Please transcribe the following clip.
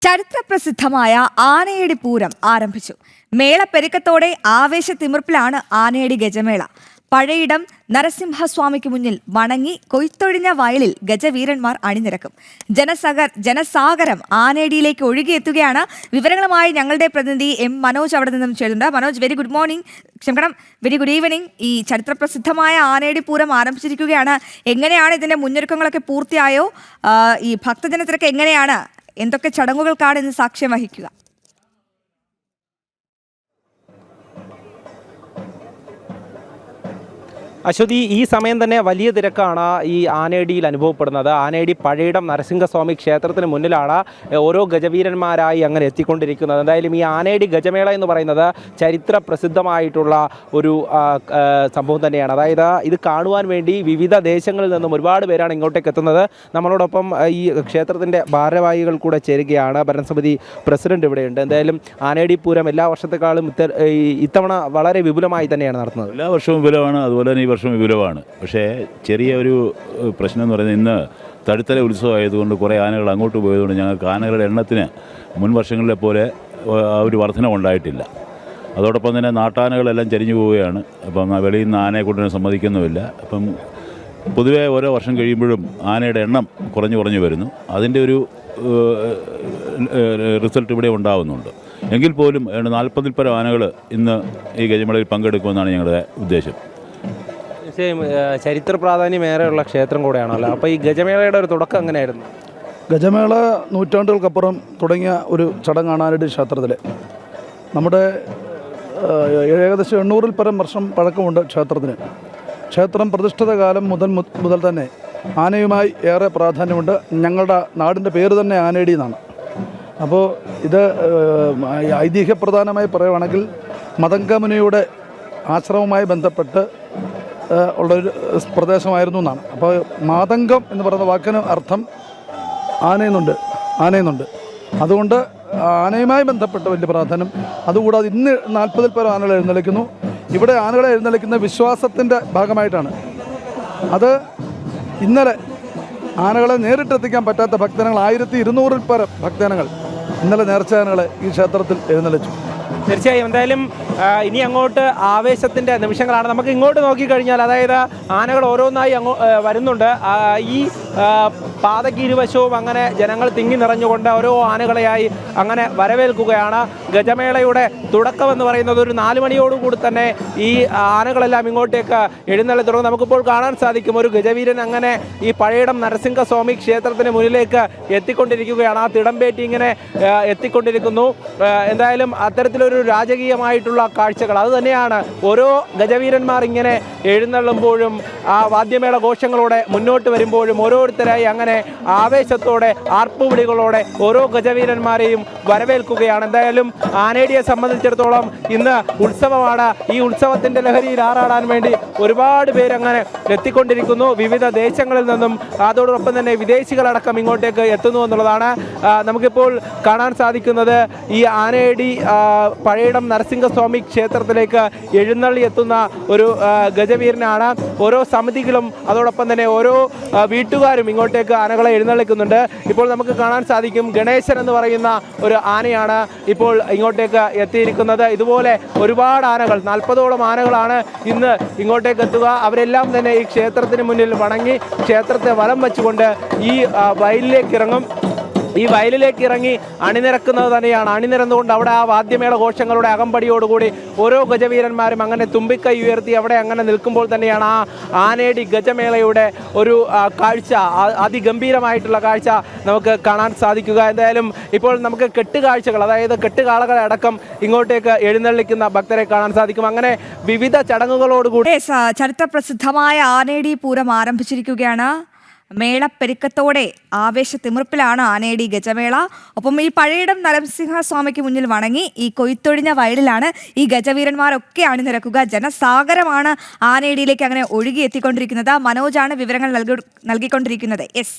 ചരിത്രപ്രസിദ്ധമായ ആനയടി പൂരം ആരംഭിച്ചു. മേളപ്പെരുക്കത്തോടെ ആവേശത്തിമിർപ്പിലാണ് ആനയടി ഗജമേള. പഴയിടം നരസിംഹസ്വാമിക്ക് മുന്നിൽ വണങ്ങി കൊയ്ത്തൊഴിഞ്ഞ വയലിൽ ഗജവീരന്മാർ അണിനിരക്കും. ജനസാഗരം ആനയടിയിലേക്ക് ഒഴുകിയെത്തുകയാണ്. വിവരങ്ങളുമായി ഞങ്ങളുടെ പ്രതിനിധി എം മനോജ് അവിടെ നിന്നും ചേരുന്നുണ്ട്. Manoj, very good evening. ഈ ചരിത്രപ്രസിദ്ധമായ ആനയടി പൂരം ആരംഭിച്ചിരിക്കുകയാണ്. എങ്ങനെയാണ് ഇതിന്റെ മുന്നൊരുക്കങ്ങളൊക്കെ പൂർത്തിയായോ? ഈ ഭക്തജനത്തിരക്ക് എങ്ങനെയാണ്? എന്തൊക്കെ ചടങ്ങുകൾക്കാണ് ഇന്ന് സാക്ഷ്യം വഹിക്കുക? അശ്വതി, ഈ സമയം തന്നെ വലിയ തിരക്കാണ് ഈ ആനയടിയിൽ അനുഭവപ്പെടുന്നത്. ആനയടി പഴയിടം നരസിംഹസ്വാമി ക്ഷേത്രത്തിന് മുന്നിലാണ് ഓരോ ഗജവീരന്മാരായി അങ്ങനെ എത്തിക്കൊണ്ടിരിക്കുന്നത്. എന്തായാലും ഈ ആനയടി ഗജമേള എന്ന് പറയുന്നത് ചരിത്ര പ്രസിദ്ധമായിട്ടുള്ള ഒരു സംഭവം തന്നെയാണ്. അതായത് ഇത് കാണുവാൻ വേണ്ടി വിവിധ ദേശങ്ങളിൽ നിന്നും ഒരുപാട് പേരാണ് ഇങ്ങോട്ടേക്ക് എത്തുന്നത്. നമ്മളോടൊപ്പം ഈ ക്ഷേത്രത്തിൻ്റെ ഭാരവാഹികൾ കൂടെ ചേരുകയാണ്. ഭരണസമിതി പ്രസിഡന്റ് ഇവിടെയുണ്ട്. എന്തായാലും ആനയടി പൂരം എല്ലാ വർഷത്തെക്കാളും ഇത്തവണ വളരെ വിപുലമായി തന്നെയാണ് നടത്തുന്നത്. എല്ലാ വർഷവും വിപുലമാണ്, അതുപോലെ തന്നെ ഈ വർഷം വിപുലമാണ്. പക്ഷേ ചെറിയൊരു പ്രശ്നം എന്ന് പറയുന്നത് ഇന്ന് തഴുത്തല ഉത്സവമായതുകൊണ്ട് കുറേ ആനകൾ അങ്ങോട്ട് പോയതുകൊണ്ട് ഞങ്ങൾക്ക് ആനകളുടെ എണ്ണത്തിന് മുൻ വർഷങ്ങളിലെ പോലെ ഒരു വർധനമുണ്ടായിട്ടില്ല. അതോടൊപ്പം തന്നെ നാട്ടാനകളെല്ലാം ചരിഞ്ഞു പോവുകയാണ്. അപ്പം വെളിയിൽ നിന്ന് ആനയെ കൊണ്ടുവരാൻ സമ്മതിക്കുന്നുമില്ല. അപ്പം പൊതുവേ ഓരോ വർഷം കഴിയുമ്പോഴും ആനയുടെ എണ്ണം കുറഞ്ഞു വരുന്നു. അതിൻ്റെ ഒരു റിസൾട്ട് ഇവിടെ ഉണ്ടാകുന്നുണ്ട്. എങ്കിൽ പോലും 40-ൽ പരം ആനകൾ ഇന്ന് ഈ ഗജമേളയിൽ പങ്കെടുക്കുമെന്നാണ് ഞങ്ങളുടെ ഉദ്ദേശം. ചരിത്ര പ്രാധാന്യമേറെയുള്ള ക്ഷേത്രം കൂടെയാണല്ലോ. അപ്പോൾ ഈ ഗജമേളയുടെ ഒരു തുടക്കം എങ്ങനെയായിരുന്നു? ഗജമേള നൂറ്റാണ്ടുകൾക്കപ്പുറം തുടങ്ങിയ ഒരു ചടങ്ങാണ് ആനയടി ക്ഷേത്രത്തിൽ. നമ്മുടെ ഏകദേശം 800-ൽ പരം വർഷം പഴക്കമുണ്ട് ക്ഷേത്രത്തിന്. ക്ഷേത്രം പ്രതിഷ്ഠിത കാലം മുതൽ തന്നെ ആനയുമായി ഏറെ പ്രാധാന്യമുണ്ട്. ഞങ്ങളുടെ നാടിൻ്റെ പേര് തന്നെ ആനയടി എന്നാണ്. അപ്പോൾ ഇത് ഐതിഹ്യപ്രധാനമായി പറയുകയാണെങ്കിൽ മതങ്കമുനിയുടെ ആശ്രമവുമായി ബന്ധപ്പെട്ട് ഉള്ളൊരു പ്രദേശമായിരുന്നു എന്നാണ്. അപ്പോൾ മാതംഗം എന്ന് പറയുന്ന വാക്കിന് അർത്ഥം ആനയുന്നുണ്ട്. അതുകൊണ്ട് ആനയുമായി ബന്ധപ്പെട്ട വലിയ പ്രാധാന്യം. അതുകൂടാതെ ഇന്ന് 40-ൽ പരം ആനകൾ എഴുന്നള്ളിക്കുന്നു. ഇവിടെ ആനകളെ എഴുന്നള്ളിക്കുന്ന വിശ്വാസത്തിൻ്റെ ഭാഗമായിട്ടാണ്. അത് ഇന്നലെ ആനകളെ നേരിട്ടെത്തിക്കാൻ പറ്റാത്ത ഭക്തജനങ്ങൾ 1200-ൽ പരം ഭക്തജനങ്ങൾ ഇന്നലെ നേർച്ച ആനകളെ ഈ ക്ഷേത്രത്തിൽ എഴുന്നള്ളിച്ചു. തീർച്ചയായും. എന്തായാലും ഇനി അങ്ങോട്ട് ആവേശത്തിൻ്റെ നിമിഷങ്ങളാണ്. നമുക്ക് ഇങ്ങോട്ട് നോക്കിക്കഴിഞ്ഞാൽ, അതായത് ആനകൾ ഓരോന്നായി വരുന്നുണ്ട്. ഈ പാതയ്ക്ക് ഇരുവശവും അങ്ങനെ ജനങ്ങൾ തിങ്ങി നിറഞ്ഞുകൊണ്ട് ഓരോ ആനകളെയായി അങ്ങനെ വരവേൽക്കുകയാണ്. ഗജമേളയുടെ തുടക്കമെന്ന് പറയുന്നത് ഒരു 4 മണിയോടുകൂടി തന്നെ ഈ ആനകളെല്ലാം ഇങ്ങോട്ടേക്ക് എഴുന്നള്ളി തുടങ്ങും. നമുക്കിപ്പോൾ കാണാൻ സാധിക്കും ഒരു ഗജവീരൻ അങ്ങനെ ഈ പഴയിടം നരസിംഹസ്വാമി ക്ഷേത്രത്തിന് മുന്നിലേക്ക് എത്തിക്കൊണ്ടിരിക്കുകയാണ്. ആ തിടമ്പേറ്റി ഇങ്ങനെ എത്തിക്കൊണ്ടിരിക്കുന്നു. എന്തായാലും അത്തരത്തിലൊരു രാജകീയമായിട്ടുള്ള കാഴ്ചകൾ അത് തന്നെയാണ്. ഓരോ ഗജവീരന്മാർ ഇങ്ങനെ എഴുന്നള്ളുമ്പോഴും ആ വാദ്യമേള ഘോഷങ്ങളോടെ മുന്നോട്ട് വരുമ്പോഴും ഓരോരുത്തരായി അങ്ങനെ ആവേശത്തോടെ ആർപ്പുവിളികളോടെ ഓരോ ഗജവീരന്മാരെയും വരവേൽക്കുകയാണ്. എന്തായാലും ആനയടിയെ സംബന്ധിച്ചിടത്തോളം ഇന്ന് ഉത്സവമാണ്. ഈ ഉത്സവത്തിൻ്റെ ലഹരിയിൽ ആറാടാൻ വേണ്ടി ഒരുപാട് പേരങ്ങനെ എത്തിക്കൊണ്ടിരിക്കുന്നു. വിവിധ ദേശങ്ങളിൽ നിന്നും അതോടൊപ്പം തന്നെ വിദേശികളടക്കം ഇങ്ങോട്ടേക്ക് എത്തുന്നു എന്നുള്ളതാണ് നമുക്കിപ്പോൾ കാണാൻ സാധിക്കുന്നത്. ഈ ആനയടി പഴയിടം നരസിംഹസ്വാമി ക്ഷേത്രത്തിലേക്ക് എഴുന്നള്ളി എത്തുന്ന ഒരു ഗജവീരനാണ്. ഓരോ സമിതികളും അതോടൊപ്പം തന്നെ ഓരോ വീട്ടുകാരും ഇങ്ങോട്ടേക്ക് ആനകളെ എഴുന്നള്ളിക്കുന്നുണ്ട്. ഇപ്പോൾ നമുക്ക് കാണാൻ സാധിക്കും ഗണേശൻ എന്ന് പറയുന്ന ഒരു ആനയാണ് ഇപ്പോൾ ഇങ്ങോട്ടേക്ക് എത്തിയിരിക്കുന്നത്. ഇതുപോലെ ഒരുപാട് ആനകൾ, 40ഓളം ആനകളാണ് ഇന്ന് ഇങ്ങോട്ടേക്ക് എത്തുക. അവരെല്ലാം തന്നെ ഈ ക്ഷേത്രത്തിന് മുന്നിൽ വണങ്ങി ക്ഷേത്രത്തെ വലം വെച്ചുകൊണ്ട് ഈ വയലിലേക്ക് ഇറങ്ങി അണിനിരക്കുന്നത് തന്നെയാണ്. അണിനിരന്നുകൊണ്ട് അവിടെ ആ വാദ്യമേള ഘോഷങ്ങളുടെ അകമ്പടിയോടുകൂടി ഓരോ ഗജവീരന്മാരും അങ്ങനെ തുമ്പിക്കൈ ഉയർത്തി അവിടെ അങ്ങനെ നിൽക്കുമ്പോൾ തന്നെയാണ് ആ ആനയടി ഗജമേളയുടെ ഒരു കാഴ്ച, അതിഗംഭീരമായിട്ടുള്ള കാഴ്ച നമുക്ക് കാണാൻ സാധിക്കുക. എന്തായാലും ഇപ്പോൾ നമുക്ക് കെട്ടുകാഴ്ചകൾ, അതായത് കെട്ടുകാളകളെ അടക്കം ഇങ്ങോട്ടേക്ക് എഴുന്നള്ളിക്കുന്ന ഭക്തരെ കാണാൻ സാധിക്കും. അങ്ങനെ വിവിധ ചടങ്ങുകളോടുകൂടി ചരിത്രപ്രസിദ്ധമായ ആനയടി പൂരം ആരംഭിച്ചിരിക്കുകയാണ്. മേളപ്പെരുക്കത്തോടെ ആവേശത്തിമിർപ്പിലാണ് ആനയടി ഗജമേള. ഒപ്പം ഈ പഴയിടം നരസിംഹസ്വാമിക്ക് മുന്നിൽ വണങ്ങി ഈ കൊയ്ത്തൊഴിഞ്ഞ വയലിലാണ് ഈ ഗജവീരന്മാരൊക്കെ അണിനിരക്കുക. ജനസാഗരമാണ് ആനയടിയിലേക്ക് അങ്ങനെ ഒഴുകി എത്തിക്കൊണ്ടിരിക്കുന്നത്. മനോജാണ് വിവരങ്ങൾ നൽകിക്കൊണ്ടിരിക്കുന്നത്. യെസ്.